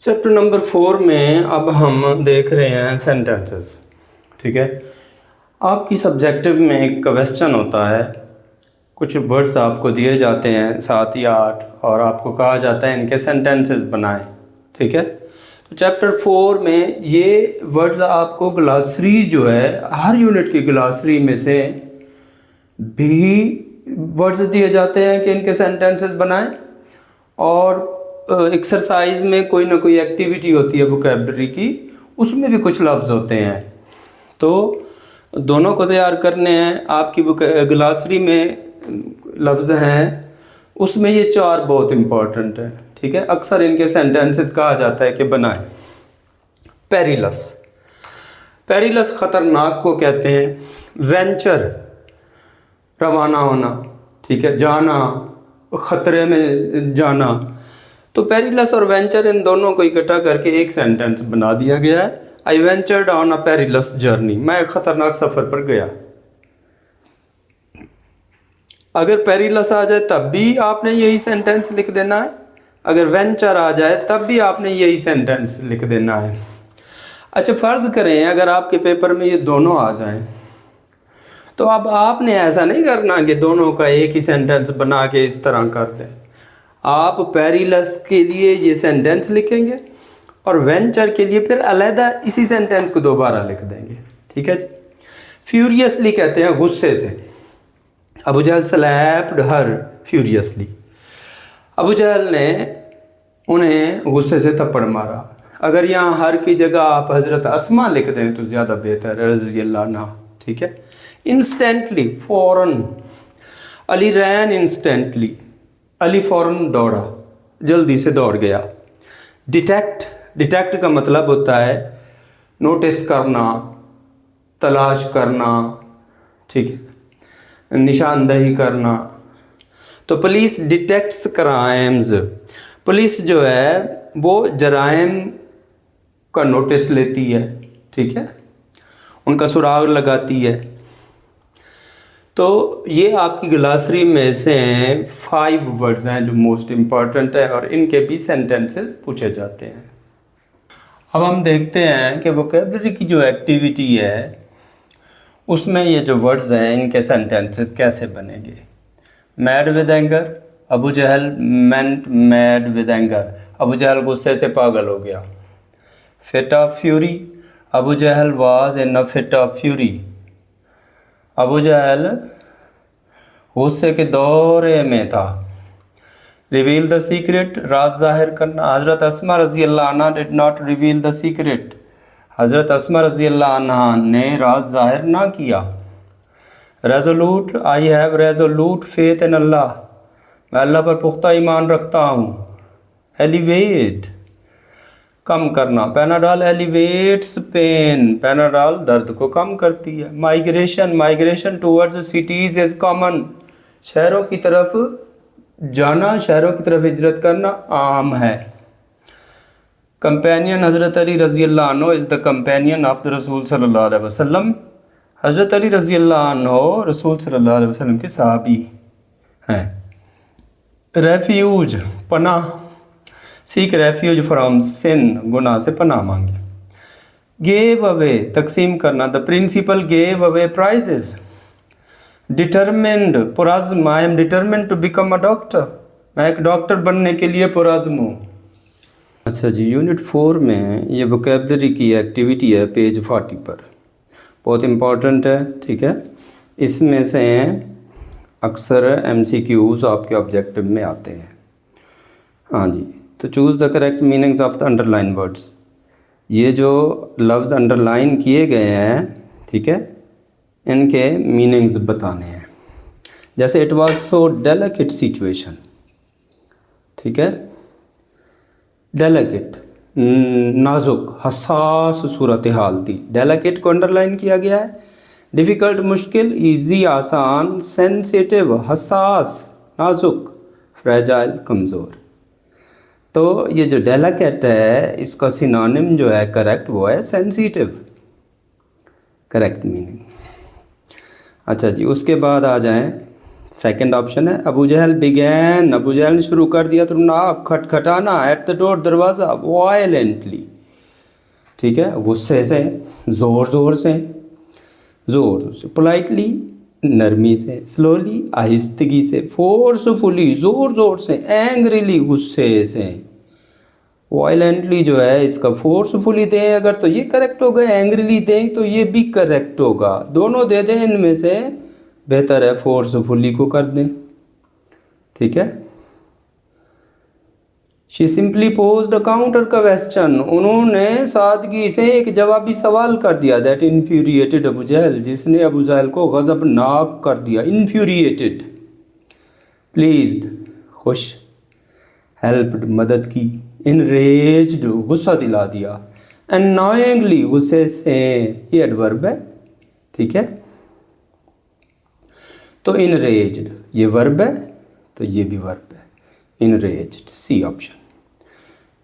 Chapter number 4 में अब हम देख रहे हैं सेंटेंसेस। ठीक है, आपकी सब्जेक्टिव में एक क्वेश्चन होता है, कुछ वर्ड्स आपको दिए जाते हैं 7 या 8 और आपको कहा जाता है इनके सेंटेंसेस बनाएं। ठीक है, तो चैप्टर 4 में ये वर्ड्स आपको ग्लासरी जो है हर यूनिट की ग्लासरी में से भी वर्ड्स दिए जाते हैं कि इनके सेंटेंसेस बनाएं, और एक्सरसाइज में कोई ना कोई एक्टिविटी होती है वोकैबलरी की, उसमें भी कुछ लफ्ज़ होते हैं। तो दोनों को तैयार करने हैं। आपकी ग्लासरी में लफ्ज़ हैं, उसमें ये 4 बहुत इम्पॉर्टेंट है। ठीक है, अक्सर इनके सेंटेंसेस कहा जाता है कि बनाएं। पेरिलस, पेरिलस ख़तरनाक को कहते हैं। वेंचर, रवाना होना। ठीक है, जाना, ख़तरे में जाना। तो पेरिलस और वेंचर, इन दोनों को इकट्ठा करके एक सेंटेंस बना दिया गया है। I ventured on a perilous journey, मैं एक ख़तरनाक सफ़र पर गया। अगर पेरिलस आ जाए तब भी आपने यही सेंटेंस लिख देना है, अगर वेंचर आ जाए तब भी आपने यही सेंटेंस लिख देना है। अच्छा, फ़र्ज़ करें अगर आपके पेपर में ये दोनों आ जाएं, तो अब आपने ऐसा नहीं करना कि दोनों का एक ही सेंटेंस बना के इस तरह कर दें। आप पेरिलस के लिए ये सेंटेंस लिखेंगे और वेंचर के लिए फिर अलहदा इसी सेंटेंस को दोबारा लिख देंगे। ठीक है जी। फ्यूरियसली कहते हैं गुस्से से। अबू जहल स्लैप्ड हर फ्यूरियसली, अबू जहल ने उन्हें गुस्से से थप्पड़ मारा। अगर यहाँ हर की जगह आप हज़रत अस्मा लिख दें तो ज़्यादा बेहतर है, रज़ी अल्लाह अन्हा। ठीक है। इंस्टेंटली, फ़ौरन। अली रैन इंस्टेंटली, अली फ़ौरन दौड़ा, जल्दी से दौड़ गया। डिटेक्ट, डिटेक्ट का मतलब होता है नोटिस करना, तलाश करना। ठीक है, निशानदही करना। तो पुलिस डिटेक्ट्स क्राइम्स, पुलिस जो है वो जराइम का नोटिस लेती है। ठीक है, उनका सुराग लगाती है। तो ये आपकी ग्लासरी में से 5 वर्ड्स हैं जो मोस्ट इम्पॉर्टेंट है और इनके भी सेंटेंसेस पूछे जाते हैं। अब हम देखते हैं कि वोकैबलरी की जो एक्टिविटी है उसमें ये जो वर्ड्स हैं इनके सेंटेंसेस कैसे बनेंगे। Mad with anger, Abu Jahl went mad with anger, Abu Jahl गुस्से से पागल हो गया। Fit of fury, Abu Jahl was in a fit of fury, Abu Jahl गुस्से के दौरे में था। रिवील द सीक्रेट, राज जाहिर करना। हज़रत अस्मा रज़ी अल्लाह अन्हा did not reveal the secret, हज़रत अस्मा रज़ी अल्लाह अन्हा ने राज जाहिर ना किया। रेजोलूट, आई हैव रेजोलूट फेथ इन अल्लाह, मैं अल्लाह पर पुख्ता ईमान रखता हूँ। एलिवेट, कम करना। पैनाडॉल एलिवेट्स पेन, पैनाडॉल दर्द को कम करती है। Migration, migration towards cities is common, शहरों की तरफ जाना, शहरों की तरफ हिजरत करना आम है। कंपेनियन, हज़रत अली रज़ी अल्लाह अन्हु is the companion of the रसूल सल्लल्लाहु अलैहि वसल्लम, हज़रत अली रज़ी अल्लाह अन्हु रसूल सल्लल्लाहु अलैहि वसल्लम के सहाबी हैं। रेफ्यूज, पनाह। सीक रेफ्यूज फ्रॉम सिन, गुनाह से पनाह मांगे। गेव अवे, तकसीम करना। The principal gave away prizes. Determined, पुरज़्म, I am determined to become a doctor, मैं एक डॉक्टर बनने के लिए पुरज़्म हूँ। अच्छा जी, यूनिट 4 में ये वोकैबलरी की एक्टिविटी है पेज 40 पर, बहुत इम्पॉर्टेंट है। ठीक है, इसमें से अक्सर MCQs आपके ऑब्जेक्टिव में आते हैं। हाँ जी, तो choose the correct meanings of the underline words. ये जो लफ्ज़ अंडरलाइन किए गए हैं, ठीक है, इनके मीनिंग्स बताने हैं। जैसे it was so delicate situation. ठीक है, डेलिकेट, नाजुक, हसास सूरत हाल थी, डेलिकेट को अंडरलाइन किया गया है। डिफ़िकल्ट, मुश्किल, इजी, आसान। सेंसिटिव, हसास, नाजुक। फ्रेजाइल, कमज़ोर। तो ये जो डेलिकेट है इसका सिनोनिम जो है करेक्ट वो है सेंसिटिव, करेक्ट मीनिंग। अच्छा जी, उसके बाद आ जाएं सेकंड ऑप्शन है अबू जहल बिगैन, अबू जहल ने शुरू कर दिया तो नाक खटखटाना एट द डोर, दरवाज़ा, वायलेंटली, ठीक है, गुस्से से, ज़ोर ज़ोर से, ज़ोर से, पोलाइटली, नरमी से, स्लोली, आहिस्तगी से, फोर्सफुली, ज़ोर ज़ोर से, एंग्रीली, गुस्से से। वायलेंटली जो है इसका फोर्सफुली दें अगर तो ये करेक्ट होगा, एंग्रीली दें तो ये भी करेक्ट होगा, दोनों दे दें, इनमें से बेहतर है फोर्सफुली को कर दें, ठीक है। She simply posed a counter question, उन्होंने सादगी से एक जवाबी सवाल कर दिया, दैट इन्फ्यूरिएटेड अबू जहल, जिसने अबू जहल को गज़बनाक कर दिया, इन्फ्यूरिएटेड, प्लीज्ड, खुश, हेल्प्ड, मदद की, इनरेज्ड, गुस्सा दिला दिया, अननोइंगली, गुस्से से, ये एडवर्ब है, ठीक है। तो इनरेज्ड ये वर्ब है, तो ये भी वर्ब है, enraged, C option.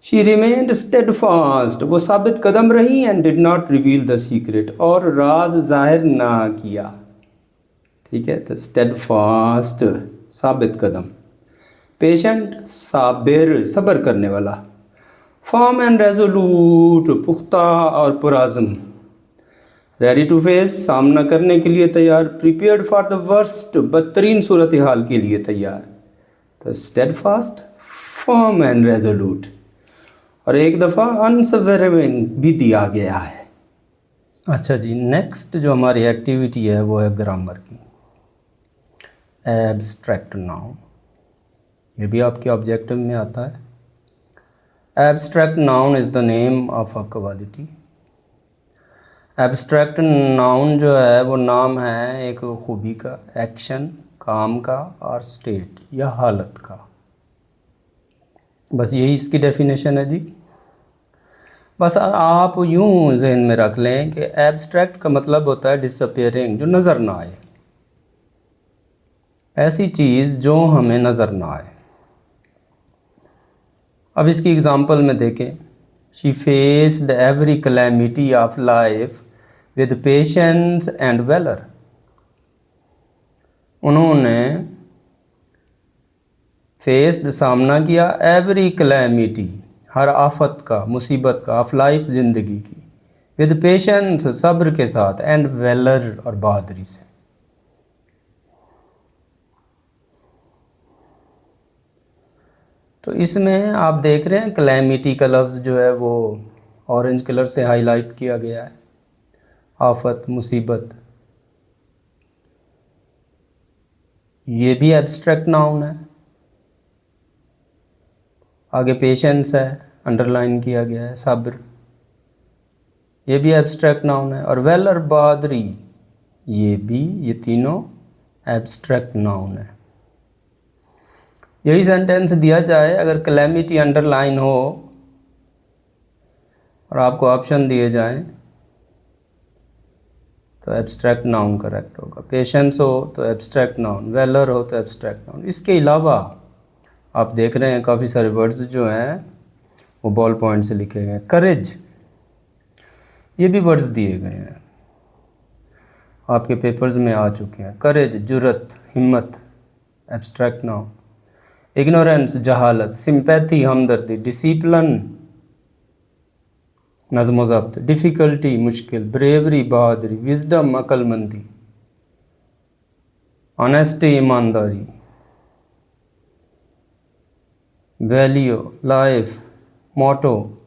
She remained steadfast, वो साबित कदम रही, and did not reveal the secret, और राज जाहिर ना किया, ठीक है। तो स्टेडफास्ट साबित कदम, पेशेंट साबिर सब्र करने वाला, फर्म एंड रेजोलूट पुख्ता और पुराज़म, रेडी टू फेस सामना करने के लिए तैयार, प्रिपेयर्ड फॉर द वर्स्ट बदतरीन सूरत हाल के लिए तैयार। तो स्टेडफास्ट, फर्म एंड रेजोलूट, और एक दफ़ा अनसवेरिंग भी दिया गया है। अच्छा जी, नेक्स्ट जो हमारी एक्टिविटी है वो है ग्रामर की, एब्स्ट्रैक्ट नाउन, ये भी आपके ऑब्जेक्टिव में आता है। Abstract noun is the name of a quality. Abstract noun जो है वो नाम है एक खूबी का, एक्शन, काम का, और स्टेट या हालत का। बस यही इसकी डेफिनेशन है जी। बस आप यूँ जहन में रख लें कि एब्स्ट्रैक्ट का मतलब होता है डिसअपियरिंग, जो नज़र ना आए, ऐसी चीज़ जो हमें नज़र ना आए। अब इसकी एग्ज़ाम्पल में देखें, she faced every calamity of life with patience and valour, उन्होंने फेस्ड सामना किया, एवरी कैलेमिटी हर आफत का, मुसीबत का, ऑफ लाइफ ज़िंदगी की, विद पेशेंस सब्र के साथ, एंड वेलर और बहादुरी से। तो इसमें आप देख रहे हैं कैलेमिटी का लफ्ज़ जो है वो ऑरेंज कलर से हाईलाइट किया गया है, आफत, मुसीबत, ये भी एब्स्ट्रैक्ट नाउन है। आगे पेशेंस है, अंडरलाइन किया गया है, सब्र, ये भी एब्स्ट्रैक्ट नाउन है। और वेलर, बहादुरी, ये तीनों एब्स्ट्रैक्ट नाउन है। यही सेंटेंस दिया जाए अगर कैलेमिटी अंडरलाइन हो और आपको ऑप्शन दिए जाएं तो एब्स्ट्रैक्ट नाउन करेक्ट होगा, पेशेंस हो तो एब्स्ट्रैक्ट नाउन, वेलर हो तो एब्स्ट्रैक्ट नाउन। इसके अलावा आप देख रहे हैं काफ़ी सारे वर्ड्स जो हैं वो बॉल पॉइंट से लिखे गए हैं। करेज, ये भी वर्ड्स दिए गए हैं, आपके पेपर्स में आ चुके हैं। करेज, जुर्रत, हिम्मत, एब्स्ट्रैक्ट नाउन। इग्नोरेंस, जहालत। सिंपैथी, हमदर्दी। डिसिप्लिन, नज़्म ज़ब्त। डिफ़िकल्टी, मुश्किल। ब्रेवरी, बहादुरी। विजडम, अक्लमंदी। ऑनेस्टी, ईमानदारी। वैल्यू, लाइफ, मोटो,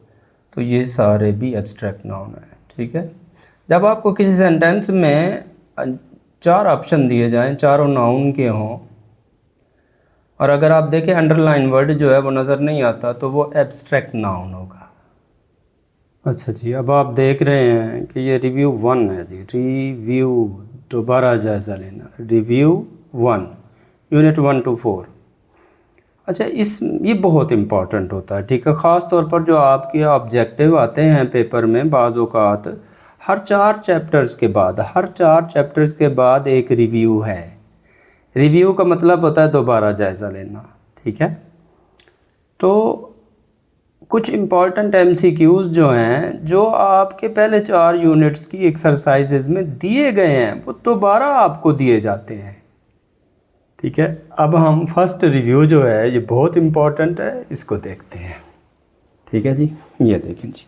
तो ये सारे भी एब्स्ट्रैक्ट नाउन है, ठीक है। जब आपको किसी सेंटेंस में 4 ऑप्शन दिए जाएं, चारों नाउन के हों, और अगर आप देखें अंडरलाइन वर्ड जो है वो नज़र नहीं आता तो वो एब्स्ट्रैक्ट नाउन होगा। अच्छा जी, अब आप देख रहे हैं कि ये रिव्यू 1 है जी, रिव्यू, दोबारा जायज़ा लेना, रिव्यू 1, यूनिट 1 to 4। अच्छा, ये बहुत इम्पॉर्टेंट होता है, ठीक है। ख़ास तौर पर जो आपके ऑब्जेक्टिव आते हैं पेपर में, बाज़ औक़ात हर 4 चैप्टर्स के बाद एक रिव्यू है। रिव्यू का मतलब होता है दोबारा जायज़ा लेना, ठीक है। तो कुछ इम्पॉर्टेंट MCQs जो हैं, जो आपके पहले 4 यूनिट्स की एक्सरसाइजेज में दिए गए हैं, वो दोबारा आपको दिए जाते हैं, ठीक है, अब हम फर्स्ट रिव्यू जो है ये बहुत इम्पोर्टेंट है, इसको देखते हैं। ठीक है जी, ये देखें जी,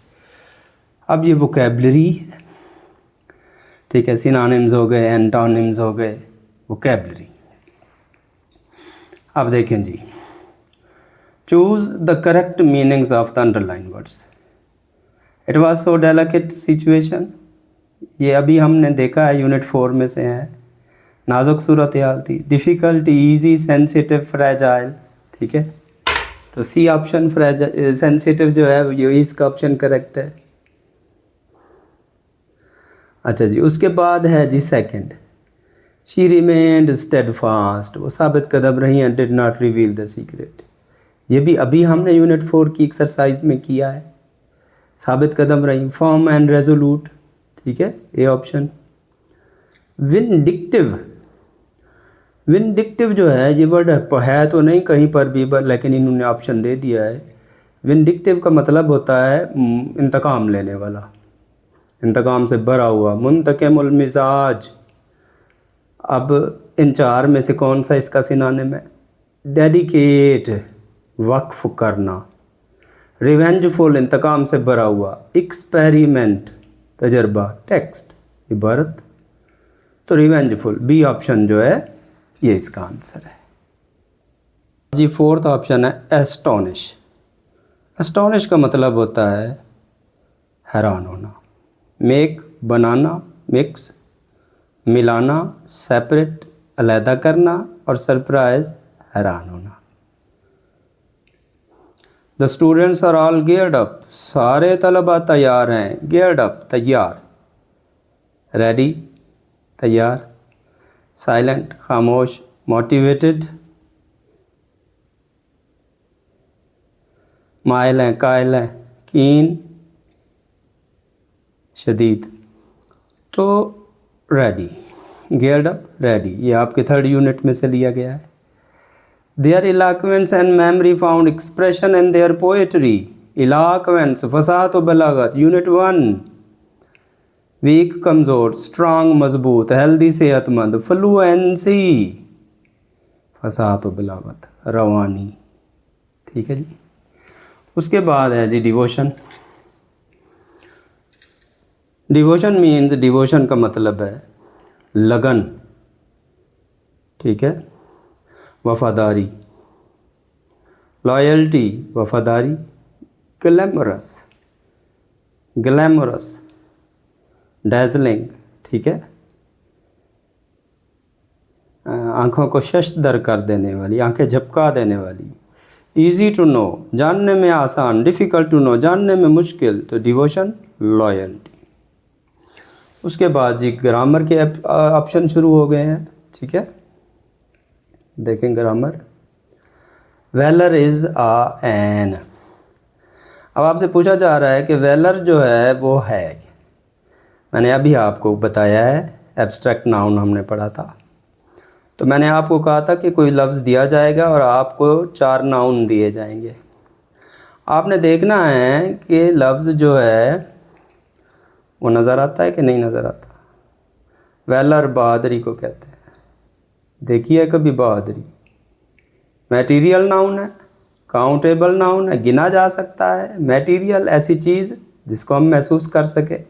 अब ये वोकेबलरी है। ठीक है, सिनोनिम्स हो गए, एंटोनिम्स हो गए, वोकेबलरी। अब देखें जी, choose the correct meanings of the underline words. It was so delicate situation, ये अभी हमने देखा है, यूनिट 4 में से है। नाजुक सूरत हाल थी, डिफ़िकल्ट, ईजी, सेंसिटिव, फ्रेजाइल। ठीक है, तो सी ऑप्शन सेंसिटिव जो है ये इसका ऑप्शन करेक्ट है। अच्छा जी, उसके बाद है जी सेकंड, शी रिमेन्ड स्टेडफास्ट, वो साबित कदम रही हैं, did not reveal the secret. ये भी अभी हमने यूनिट 4 की एक्सरसाइज में किया है, साबित कदम रही, फर्म एंड रेजोल्यूट। ठीक है, ए ऑप्शन। विंडिक्टिव, विंडिक्टिव जो है ये वर्ड है तो नहीं कहीं पर भी, लेकिन इन्होंने ऑप्शन दे दिया है। विंडिक्टिव का मतलब होता है इंतकाम लेने वाला, इंतकाम से भरा हुआ, मुंतकिमुल मिजाज। अब इन चार में से कौन सा इसका सिनोनिम है? डेडिकेट, वक्फ करना, रिवेंजफुल, इंतकाम से भरा हुआ, एक्सपेरिमेंट, तजर्बा, टेक्स्ट, इबारत। तो रिवेंजफुल, बी ऑप्शन जो है ये इसका आंसर है जी। फोर्थ ऑप्शन है एस्टोनिश। एस्टोनिश का मतलब होता है हैरान होना। मेक, बनाना, मिक्स, मिलाना, सेपरेट, अलहदा करना, और सरप्राइज, हैरान होना। The students are all geared up, सारे तलबा तैयार हैं। गियर्ड अप, तैयार। रेडी, तैयार। साइलेंट, खामोश। मोटिवेटेड, माइल हैं, कायल हैं। कीन, शदीद। तो रेडी, गियर्ड अप, रेडी, ये आपके थर्ड यूनिट में से लिया गया है। Their eloquence and memory found expression in their poetry. Eloquence, फसाहत व बलागत, यूनिट 1। वीक, कमज़ोर, स्ट्रांग, मजबूत, हेल्दी, सेहतमंद। फ्लुएंसी, फसाहत व बलागत, रवानी। ठीक है जी। उसके बाद है जी डिवोशन। डिवोशन मीन्स, डिवोशन का मतलब है लगन। ठीक है, वफादारी, लॉयल्टी, वफादारी। Glamorous, glamorous, dazzling. ठीक है, आँखों को शशदर कर देने वाली, आंखें झपका देने वाली। ईजी टू नो, जानने में आसान। डिफ़िकल्ट टू नो, जानने में मुश्किल। तो डिवोशन, लॉयल्टी। उसके बाद जी ग्रामर के ऑप्शन शुरू हो गए हैं। ठीक है, देखें grammar. Valour is a an. अब आपसे पूछा जा रहा है कि वेलर जो है वो है, मैंने अभी आपको बताया है, एब्स्ट्रैक्ट नाउन हमने पढ़ा था। तो मैंने आपको कहा था कि कोई लफ्ज़ दिया जाएगा और आपको 4 नाउन दिए जाएंगे। आपने देखना है कि लफ्ज़ जो है वो नज़र आता है कि नहीं नज़र आता। वेलर बहादुरी को कहते हैं, देखिए कभी बहादुरी। मटेरियल नाउन है, काउंटेबल नाउन है, गिना जा सकता है। मटेरियल, ऐसी चीज़ जिसको हम महसूस कर सकें,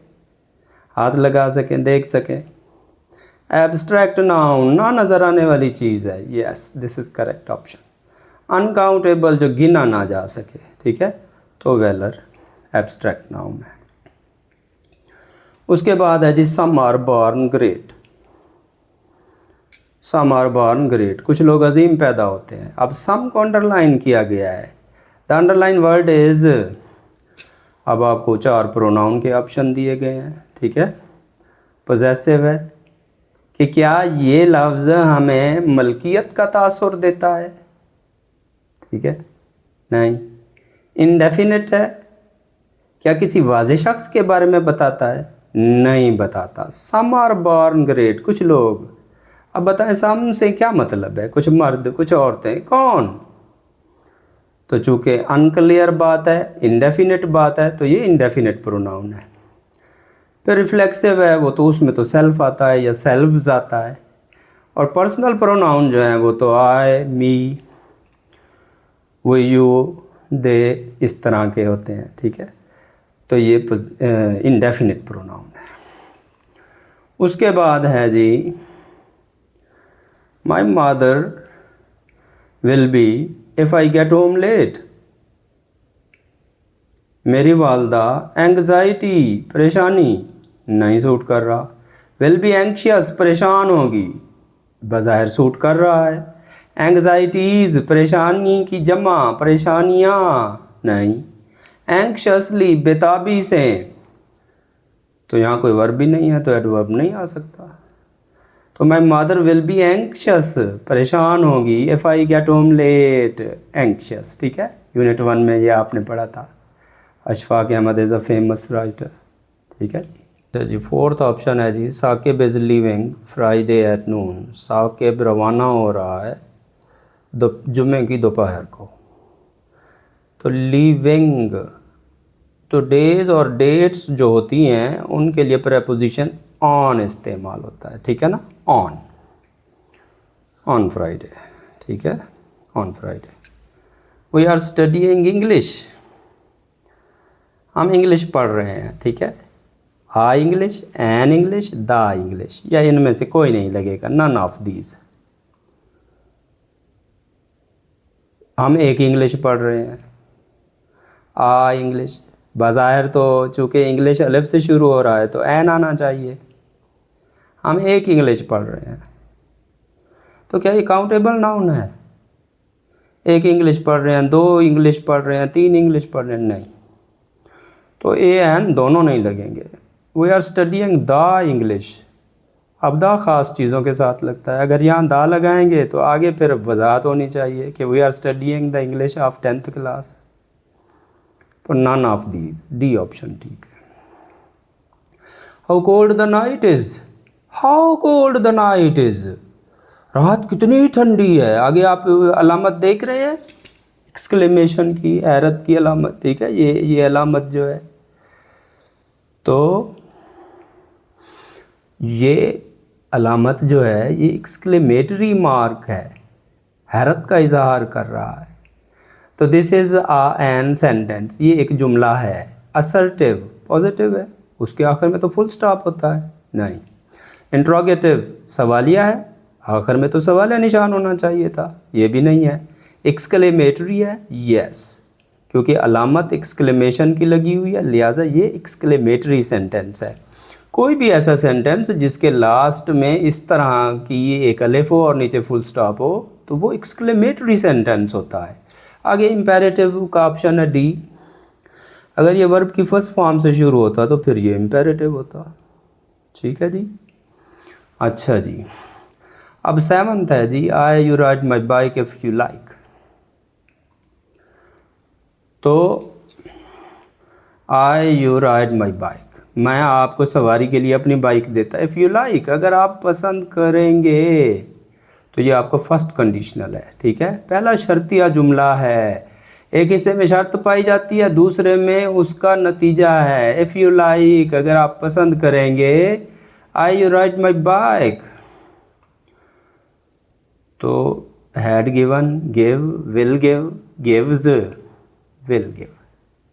हाथ लगा सकें, देख सकें। एब्स्ट्रैक्ट नाउन, ना नज़र आने वाली चीज़ है। Yes, this is correct option. Uncountable, जो गिना ना जा सके। ठीक है, तो वेलर एब्स्ट्रैक्ट नाउन है। उसके बाद है जी some are born great. Some are born great, कुछ लोग अजीम पैदा होते हैं। अब सम को अंडरलाइन किया गया है। द अंडरलाइन वर्ड इज़, अब आपको 4 प्रोनाउन के ऑप्शन दिए गए हैं। ठीक है, पोजेसिव है कि क्या ये लफ्ज़ हमें मलकियत का तासुर देता है? ठीक है, नहीं। इंडेफिनिट है, क्या किसी वाज़े शख्स के बारे में बताता है? नहीं बताता। सम आर बॉर्न ग्रेट, कुछ लोग। अब बताएं सम से क्या मतलब है? कुछ मर्द, कुछ औरतें, कौन? तो चूँकि अनक्लियर बात है, इंडेफिनिट बात है, तो ये इंडेफिनिट प्रोनाउन है। फिर रिफ्लेक्सिव है, वो तो उसमें तो सेल्फ आता है या सेल्व्स आता है। और पर्सनल प्रोनाउन जो हैं वो तो आई, मी, वो, यू, दे, इस तरह के होते हैं, ठीक है। तो ये इंडेफिनिट प्रोनाउन है। उसके बाद है जी my mother will be if I get home late. मेरी वालदा एंग्जाइटी, परेशानी, नहीं सूट कर रहा। विल बी एंक्शियस, परेशान होगी, बज़ाहिर सूट कर रहा है। एंग्जाइटीज़, परेशानी की जमा, परेशानियाँ, नहीं। एंक्शसली, बेताबी से, तो यहाँ कोई वर्ब भी नहीं है तो एडवर्ब नहीं आ सकता। तो my mother will be anxious, परेशान होगी, if I get home late, anxious, ठीक है। यूनिट 1 में ये आपने पढ़ा था। Ashfaq Ahmad is a famous writer, ठीक है। तो जी फोर्थ ऑप्शन है जी Saqib is leaving Friday at noon. Saqib रवाना हो रहा है जुम्मे की दोपहर को। तो लीविंग, तो डेज और डेट्स जो होती हैं उनके लिए प्रेपोजिशन ऑन इस्तेमाल होता है, ठीक है ना। ऑन फ्राइडे, ठीक है, on Friday. We are studying English, हम इंग्लिश पढ़ रहे हैं, ठीक है। A English, an English, the English, या इनमें से कोई नहीं लगेगा, नन ऑफ दीज। हम एक इंग्लिश पढ़ रहे हैं, आ इंग्लिश, बज़ाहिर तो चूँकि इंग्लिश अलिफ से शुरू हो रहा है तो एन आना चाहिए। हम एक इंग्लिश पढ़ रहे हैं, तो क्या ये काउंटेबल नाउन है? एक इंग्लिश पढ़ रहे हैं, दो इंग्लिश पढ़ रहे हैं, तीन इंग्लिश पढ़ रहे हैं, नहीं। तो ए एन दोनों नहीं लगेंगे। We are studying the English, अब द ख़ास चीज़ों के साथ लगता है। अगर यहाँ द लगाएंगे तो आगे फिर वजाहत होनी चाहिए कि we are studying the English of 10th class. तो none of these, D option ठीक है। How cold the night is, how cold the night is, रात कितनी ठंडी है। आगे आप अलामत देख रहे हैं एक्सक्लेमेशन की, हैरत की अलामत, ठीक है। ये अलामत जो है, तो ये अलामत जो है ये एक्सक्लेमेटरी मार्क है, हैरत का इजहार कर रहा है। तो दिस इज़ एन सेंटेंस, ये एक जुमला है। असर्टिव, पॉजिटिव है, उसके आखिर में तो फुल स्टॉप होता है, नहीं। इंट्रोगेटिव, सवालिया है, आखिर में तो सवालिया निशान होना चाहिए था, ये भी नहीं है। एक्सक्लेमेटरी है, यस, क्योंकि अलामत एक्सक्लेमेशन की लगी हुई है, लिहाजा ये एक्सक्लेमेटरी सेंटेंस है। कोई भी ऐसा सेंटेंस जिसके लास्ट में इस तरह की एक अलिफ हो और नीचे फुल स्टॉप हो तो वो एक्सक्लेमेटरी सेंटेंस होता है। आगे इम्पेरेटिव का ऑप्शन है डी। अगर ये वर्ब की फर्स्ट फॉर्म से शुरू होता तो फिर ये इम्पेरेटिव होता, ठीक है जी। अच्छा जी, अब 7th है जी I you ride my bike if you like. तो I you ride my bike, मैं आपको सवारी के लिए अपनी बाइक देता। इफ़ यू लाइक, अगर आप पसंद करेंगे, तो ये आपका फर्स्ट कंडीशनल है, ठीक है। पहला शर्तिया जुमला है, एक हिस्से में शर्त पाई जाती है, दूसरे में उसका नतीजा है। इफ़ यू लाइक, अगर आप पसंद करेंगे, आई यू राइड माई बाइक, तो had given, give, will give, gives, will give,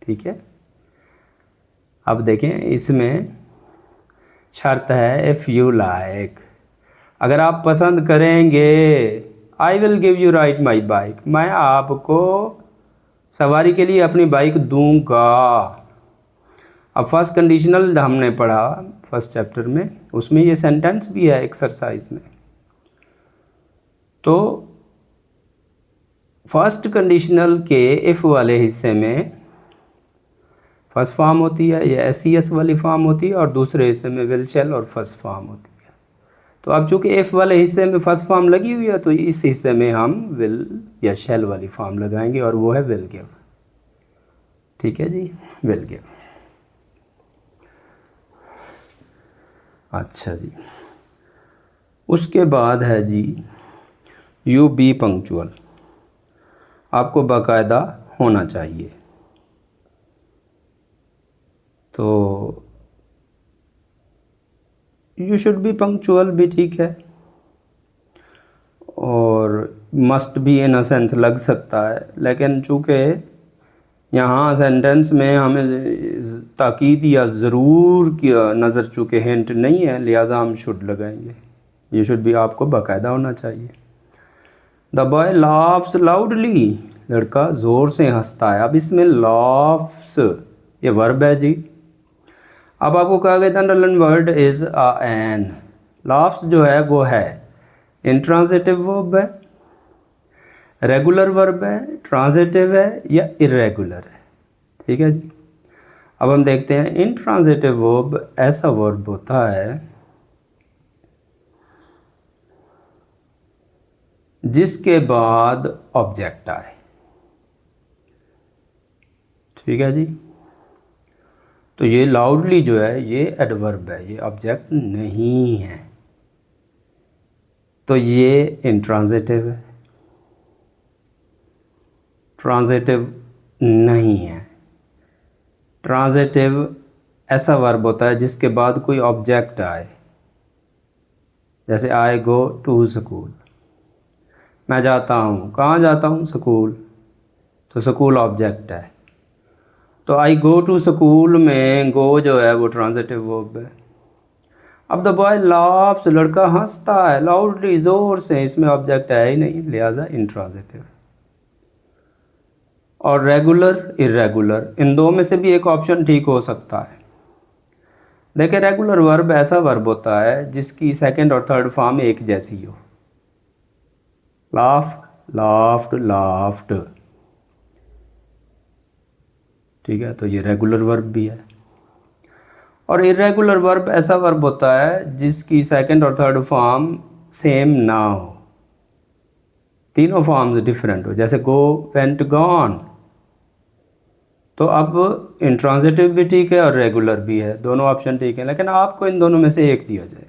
ठीक है। अब देखें इसमें शर्त है इफ़ यू लाइक, अगर आप पसंद करेंगे, I will give you ride my bike, मैं आपको सवारी के लिए अपनी बाइक दूंगा। अब फर्स्ट कंडीशनल हमने पढ़ा फर्स्ट चैप्टर में, उसमें ये सेंटेंस भी है एक्सरसाइज में। तो फर्स्ट कंडीशनल के इफ़ वाले हिस्से में फर्स्ट फॉर्म होती है, या एस वाली फॉर्म होती है, और दूसरे हिस्से में विल शैल और फर्स्ट फॉर्म होती है। तो अब चूँकि इफ़ वाले हिस्से में फर्स्ट फॉर्म लगी हुई है तो इस हिस्से में हम विल या शैल वाली फॉर्म लगाएंगे, और वो है विल गिव, ठीक है जी, विल गिव। अच्छा जी, उसके बाद है जी यू बी पंक्चुअल, आपको बाकायदा होना चाहिए। तो यू शुड बी पंक्चुअल भी ठीक है। और मस्ट भी इन अ सेंस लग सकता है, लेकिन चूँकि यहाँ सेंटेंस में हमें ताकीद या ज़रूर की नज़र चूँकि हिंट नहीं है, लिहाजा हम शुड लगाएंगे। ये शुड भी आपको बाकायदा होना चाहिए। द बॉय लाफ्स लाउडली, लड़का ज़ोर से हंसता है। अब इसमें लाफ्स ये वर्ब है जी। अब आपको कहा गया था underline word is an. Laughs जो है वो है इंट्रांजिटिव वर्ब है, रेगुलर वर्ब है, ट्रांजिटिव है या इरेगुलर है। ठीक है जी। अब हम देखते हैं इंट्रांजिटिव वर्ब ऐसा वर्ब होता है जिसके बाद ऑब्जेक्ट आए। ठीक है जी। तो ये लाउडली जो है ये एडवर्ब है, ये ऑब्जेक्ट नहीं है, तो ये इंट्रांजिटिव है, ट्रांजिटिव नहीं है। ट्रांजिटिव ऐसा वर्ब होता है जिसके बाद कोई ऑब्जेक्ट आए, जैसे आई गो टू स्कूल, मैं जाता हूँ, कहाँ जाता हूँ, स्कूल, तो स्कूल ऑब्जेक्ट है। तो आई गो टू स्कूल में गो जो है वो ट्रांजिटिव वर्ब है। अब द बॉय लाफ्स, लड़का हंसता है, लाउडली ज़ोर से, इसमें ऑब्जेक्ट है ही नहीं, लिहाजा इंट्रांजिटिव। और रेगुलर इरेगुलर, इन दो में से भी एक ऑप्शन ठीक हो सकता है। देखिए रेगुलर वर्ब ऐसा वर्ब होता है जिसकी सेकंड और थर्ड फॉर्म एक जैसी हो। Laugh, laughed, laughed. ठीक है, तो ये रेगुलर वर्ब भी है। और इरेगुलर वर्ब ऐसा वर्ब होता है जिसकी सेकंड और थर्ड फॉर्म सेम ना हो, तीनों फॉर्म्स डिफरेंट हो, जैसे गो, वेंट, गॉन। तो अब इंट्रांजिटिव भी ठीक है और रेगुलर भी है, दोनों ऑप्शन ठीक है, लेकिन आपको इन दोनों में से एक दिया जाएगा।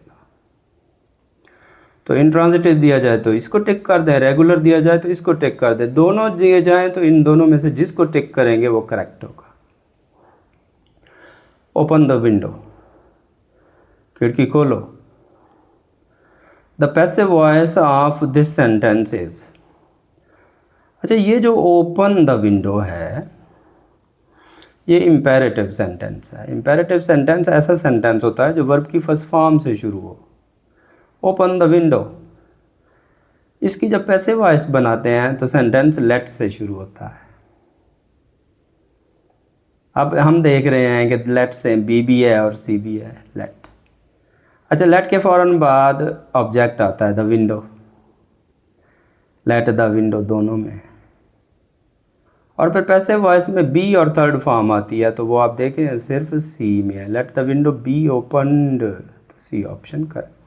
तो इंट्रांजिटिव दिया जाए तो इसको टिक कर दें, रेगुलर दिया जाए तो इसको टिक कर दें, दोनों दिए जाएं तो इन दोनों में से जिसको टिक करेंगे वो करेक्ट होगा। ओपन द विंडो, खिड़की खोलो। The passive voice of this sentence is. अच्छा, ये जो ओपन द विंडो है ये इम्पेरेटिव सेंटेंस है। इम्पेरेटिव सेंटेंस ऐसा सेंटेंस होता है जो वर्ब की फर्स्ट फॉर्म से शुरू हो। ओपन द विंडो, इसकी जब पैसिव वॉइस बनाते हैं तो सेंटेंस लेट से शुरू होता है। अब हम देख रहे हैं कि लेट से बी भी है और सी भी है, लेट। अच्छा, लेट के फ़ौरन बाद ऑब्जेक्ट आता है the window, let the window दोनों में। और फिर पैसिव वॉइस में बी और थर्ड फॉर्म आती है, तो वो आप देखें सिर्फ सी में है, let the window B opened, तो सी ऑप्शन करेक्ट।